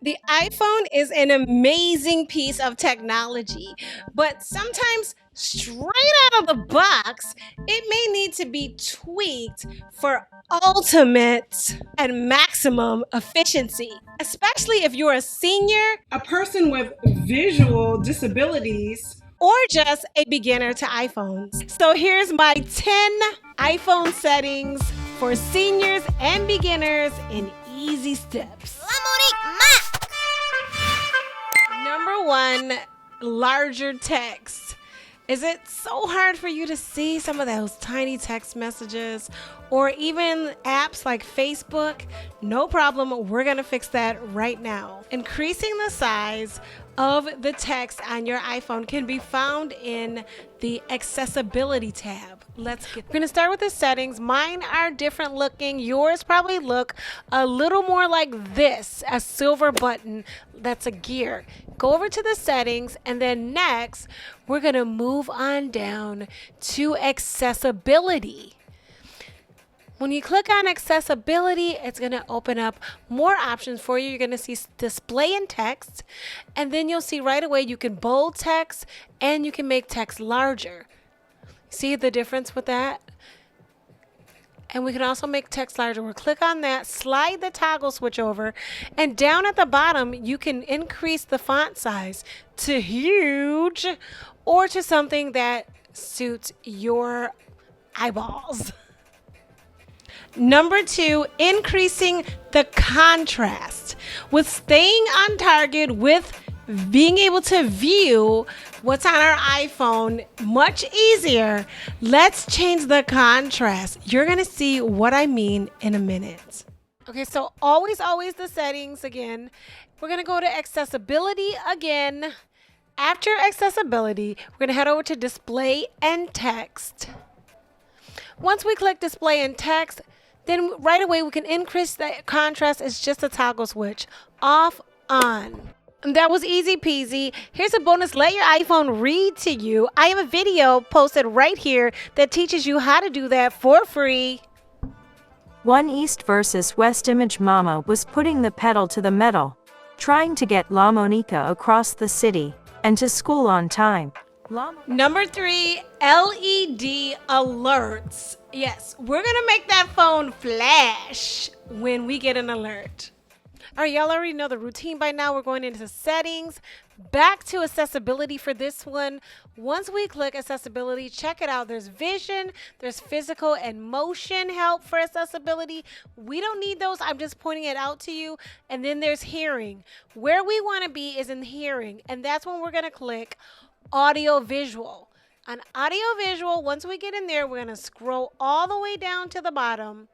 The iPhone is an amazing piece of technology, but sometimes straight out of the box, it may need to be tweaked for ultimate and maximum efficiency, especially if you're a senior, A person with visual disabilities. or just a beginner to iPhones. So here's my 10 iPhone settings for seniors and beginners in easy steps. LaMonique, Number one, larger text. Is it so hard for you to see some of those tiny text messages or even apps like Facebook? No problem. We're going to fix that right now. Increasing the size of the text on your iPhone can be found in the accessibility tab. We're going to start with the settings. Mine are different looking. Yours probably look a little more like this, a silver button that's a gear. Go over to the settings, and then next we're going to move on down to accessibility. When you click on accessibility, it's going to open up more options for you. You're going to see display and text, and then you'll see right away you can bold text and you can make text larger. See the difference with that? And we can also make text larger. We'll click on that, slide the toggle switch over, and down at the bottom, you can increase the font size to huge or to something that suits your eyeballs. Number two, increasing the contrast. With staying on target with being able to view what's on our iPhone much easier, let's change the contrast. You're going to see what I mean in a minute. Okay, so always the settings again. We're going to go to accessibility again. After accessibility, we're going to head over to display and text. Once we click display and text, then right away we can increase the contrast. It's just a toggle switch, off, on. And that was easy peasy. Here's a bonus. Let your iPhone read to you. I have a video posted right here that teaches you how to do that for free. One East versus West image. Mama was putting the pedal to the metal, trying to get LaMonique across the city and to school on time. Number three, LED alerts. Yes, we're going to make that phone flash when we get an alert. All right, y'all already know the routine by now. We're going into settings. Back to accessibility for this one. Once we click accessibility, check it out. There's vision, there's physical and motion help for accessibility. We don't need those. I'm just pointing it out to you. And then there's hearing. Where we want to be is in hearing. And that's when we're going to click audio visual. On audio visual, once we get in there, we're going to scroll all the way down to the bottom.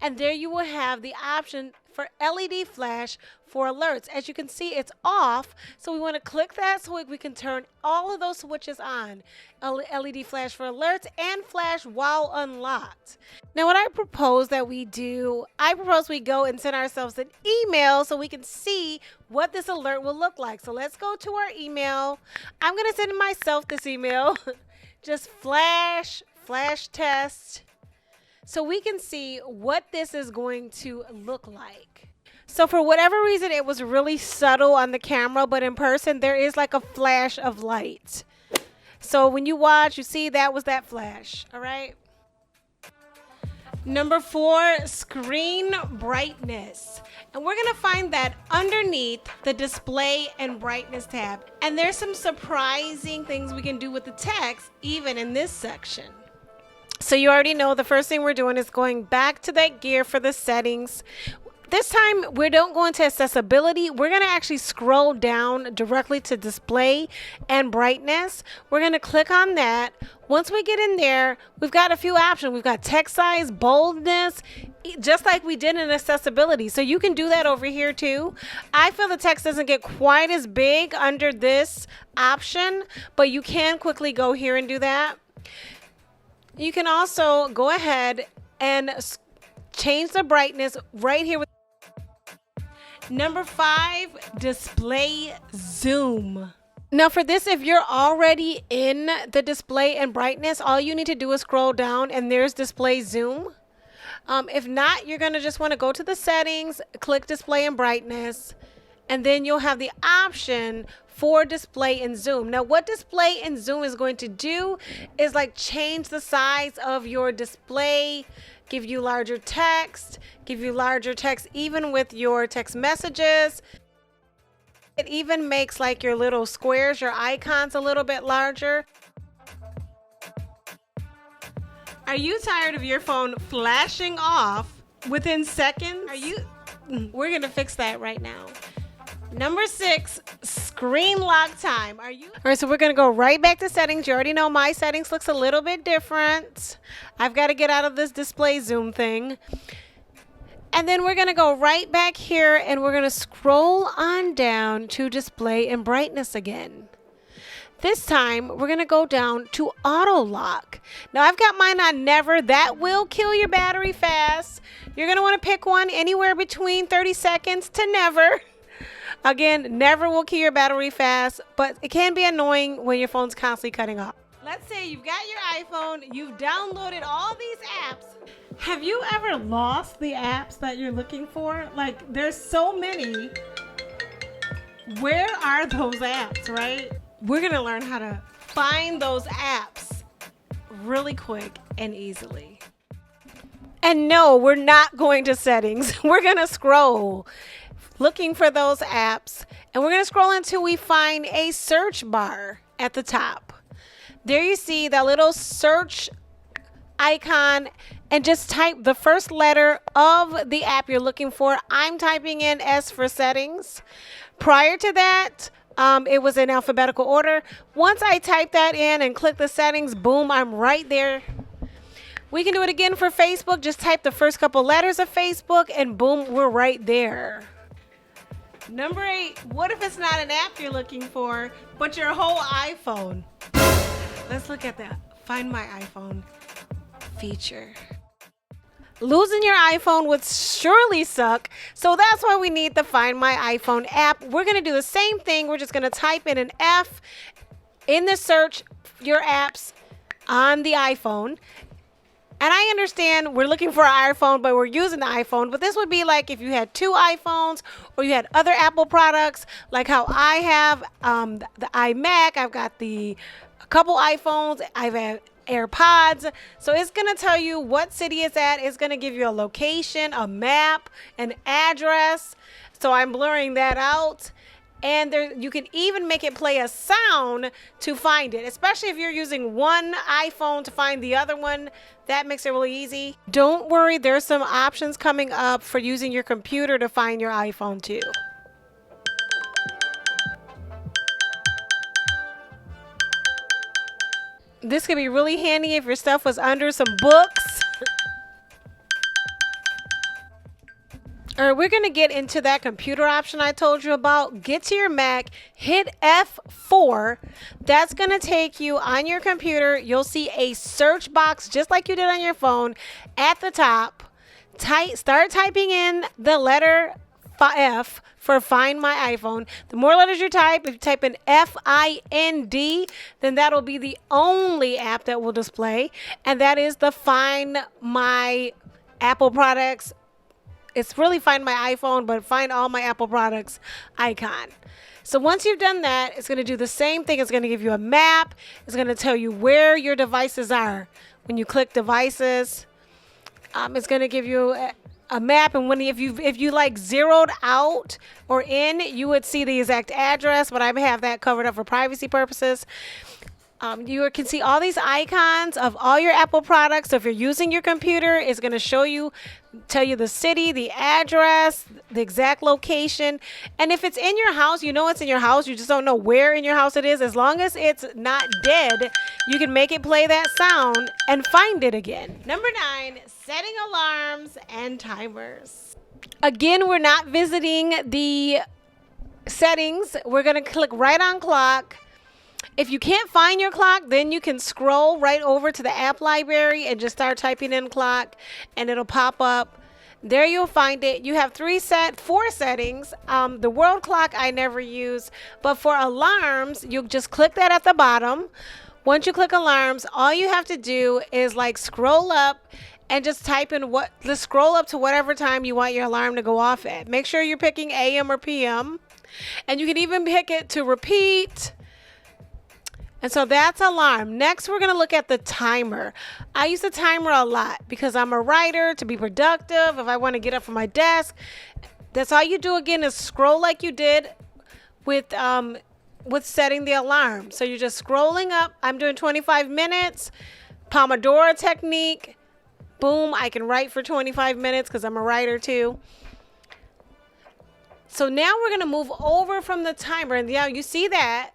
And there you will have the option for LED flash for alerts. As you can see, it's off. So we want to click that so we can turn all of those switches on. LED flash for alerts and flash while unlocked. Now what I propose that we do, I propose we go and send ourselves an email so we can see what this alert will look like. So let's go to our email. I'm going to send myself this email. Just flash test. So we can see what this is going to look like. So for whatever reason, it was really subtle on the camera, but in person, there is like a flash of light. So when you watch, you see that was that flash. All right. Number four, screen brightness. And we're going to find that underneath the display and brightness tab. And there's some surprising things we can do with the text, even in this section. So you already know the first thing we're doing is going back to that gear for the settings. This time we don't go into accessibility. We're going to actually scroll down directly to display and brightness. We're going to click on that. Once we get in there, we've got a few options. We've got text size, boldness, just like we did in accessibility. So you can do that over here too. I feel the text doesn't get quite as big under this option, but you can quickly go here and do that. You can also go ahead and change the brightness right here. Number five, display zoom. Now for this, if you're already in the display and brightness, all you need to do is scroll down and there's display zoom. If not, you're going to just want to go to the settings, click display and brightness, And then you'll have the option for display and zoom. Now, what display and zoom is going to do is like change the size of your display, give you larger text, even with your text messages. It even makes like your little squares, your icons a little bit larger. Are you tired of your phone flashing off within seconds? We're gonna fix that right now. Number 6, screen lock time. All right, so we're gonna go right back to settings. You already know my settings looks a little bit different. I've got to get out of this display zoom thing. And then we're gonna go right back here and we're gonna scroll on down to display and brightness again. This time, we're gonna go down to auto lock. Now I've got mine on never. That will kill your battery fast. You're gonna wanna pick one anywhere between 30 seconds to never. Again, never will kill your battery fast, but it can be annoying when your phone's constantly cutting off. Let's say you've got your iPhone, you've downloaded all these apps. Have you ever lost the apps that you're looking for? Like, there's so many. Where are those apps, right? We're gonna learn how to find those apps really quick and easily. And no, we're not going to settings. We're gonna scroll, looking for those apps, and we're gonna scroll until we find a search bar at the top. There you see that little search icon, and just type the first letter of the app you're looking for. I'm typing in S for settings. Prior to that, it was in alphabetical order. Once I type that in and click the settings, boom, I'm right there. We can do it again for Facebook. Just type the first couple letters of Facebook and boom, we're right there. Number 8, what if it's not an app you're looking for, but your whole iPhone? Let's look at that Find My iPhone feature. Losing your iPhone would surely suck, so that's why we need the Find My iPhone app. We're going to do the same thing. We're just going to type in an F in the search, your apps on the iPhone. And I understand we're looking for an iPhone, but we're using the iPhone. But this would be like if you had 2 iPhones or you had other Apple products, like how I have the iMac. I've got a couple iPhones. I've had AirPods. So it's going to tell you what city it's at. It's going to give you a location, a map, an address. So I'm blurring that out. And you can even make it play a sound to find it, especially if you're using one iPhone to find the other one. That makes it really easy. Don't worry, there's some options coming up for using your computer to find your iPhone too. This could be really handy if your stuff was under some books. All right, we're going to get into that computer option I told you about. Get to your Mac, hit F4. That's going to take you on your computer. You'll see a search box just like you did on your phone at the top. Start typing in the letter F for Find My iPhone. The more letters you type, if you type in FIND, then that'll be the only app that will display. And that is the Find My Apple products. It's really Find My iPhone, but Find All My Apple Products icon. So once you've done that, it's going to do the same thing. It's going to give you a map. It's going to tell you where your devices are. When you click devices, it's going to give you a map. And if you like zeroed out or in, you would see the exact address, but I have that covered up for privacy purposes. You can see all these icons of all your Apple products. So if you're using your computer, it's going to tell you the city, the address, the exact location. And if it's in your house, you know it's in your house. You just don't know where in your house it is. As long as it's not dead, you can make it play that sound and find it again. Number 9, setting alarms and timers. Again, we're not visiting the settings. We're going to click right on clock. If you can't find your clock, then you can scroll right over to the app library and just start typing in clock and it'll pop up. There you'll find it. You have 4 settings. The world clock I never use, but for alarms, you just click that at the bottom. Once you click alarms, all you have to do is like scroll up and just type in scroll up to whatever time you want your alarm to go off at. Make sure you're picking AM or PM. And you can even pick it to repeat. And so that's alarm. Next, we're going to look at the timer. I use the timer a lot because I'm a writer to be productive. If I want to get up from my desk, that's all you do again is scroll like you did with setting the alarm. So you're just scrolling up. I'm doing 25 minutes, Pomodoro technique. Boom, I can write for 25 minutes because I'm a writer too. So now we're going to move over from the timer. And yeah, you see that.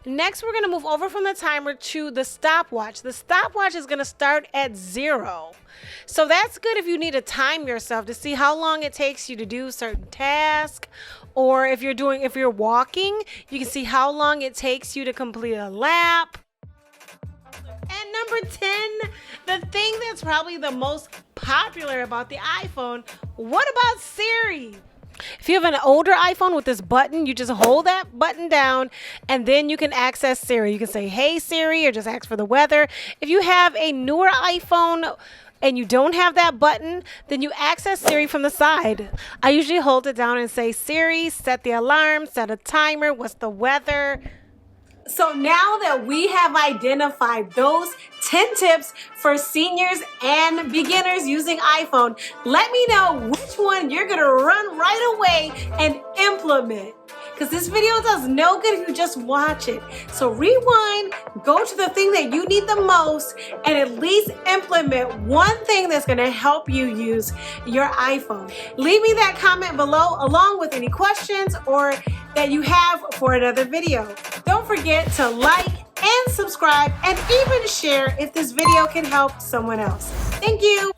Next, we're going to move over from the timer to the stopwatch. The stopwatch is going to start at 0. So that's good if you need to time yourself to see how long it takes you to do certain tasks. Or if you're walking, you can see how long it takes you to complete a lap. And number 10, the thing that's probably the most popular about the iPhone, what about Siri? If you have an older iPhone with this button, you just hold that button down and then you can access Siri. You can say, hey Siri, or just ask for the weather. If you have a newer iPhone and you don't have that button, then you access Siri from the side. I usually hold it down and say, Siri, set the alarm, set a timer, what's the weather? So now that we have identified those 10 tips for seniors and beginners using iPhone, let me know which one you're going to run right away and implement. Because this video does no good if you just watch it. So rewind, go to the thing that you need the most, and at least implement one thing that's going to help you use your iPhone. Leave me that comment below along with any questions or that you have for another video. Don't forget to like and subscribe and even share if this video can help someone else. Thank you.